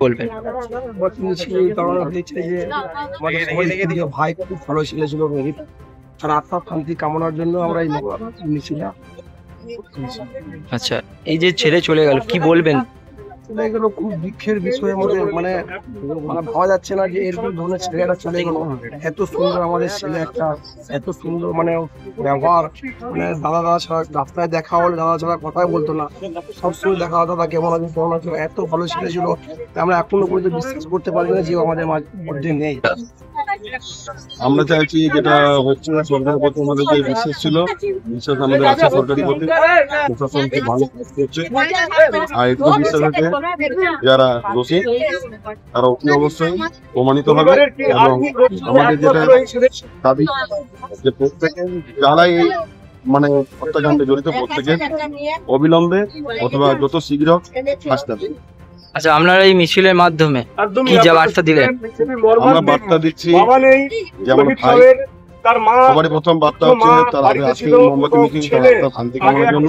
বলবেন? ভাই খুব ভালো ছেলে ছিল, তার আত্মার শান্তি কামনার জন্য আমরা এই মিছিলাম। আচ্ছা, এই যে ছেড়ে চলে গেল, কি বলবেন? এগুলো খুব দুঃখের বিষয়ের মধ্যে, মানে ভাবা যাচ্ছে না যে এরকম ধরনের ছেলেটা চলে গেল। এত সুন্দর আমাদের ছেলে, একটা এত সুন্দর মানে ব্যবহার, মানে দাদা ছাড়া রাস্তায় দেখা হলে দাদা ছাড়া কথাই বলতো না, সবসময় দেখা হতো, দাদা কেমন আছে কেমন আছে, এত ভালো ছেলে ছিল। আমরা এখনো পর্যন্ত বিশ্বাস করতে পারি না যে আমাদের মধ্যে নেই। আমরা চাইছি যেটা হচ্ছে সরকারের প্রতি আমাদের যে বিশ্বাস ছিল, বিশ্বাস আমাদের আছে সরকারি প্রতি, প্রশাসন খুব ভালো কাজ করছে। আর একটু বিশ্বাস আছে যারা দোষী তারা অতি অবশ্যই প্রমাণিত হবে। এবং আমাদের যেটা দাবি যে প্রত্যেকে যারাই মানে হত্যাকাণ্ডে জড়িত প্রত্যেকে অবিলম্বে অথবা যত শীঘ্র ফাঁসি দেবে। আচ্ছা, আপনারা এই মিছিলের মাধ্যমে কি যা বার্তা দিলেন? আমরা বার্তা দিচ্ছি যে আমার ভাই, সবারই প্রথম বার্তা হচ্ছে তার আগে আজকে মোমবাতি মিছিল শান্তি কামনার জন্য।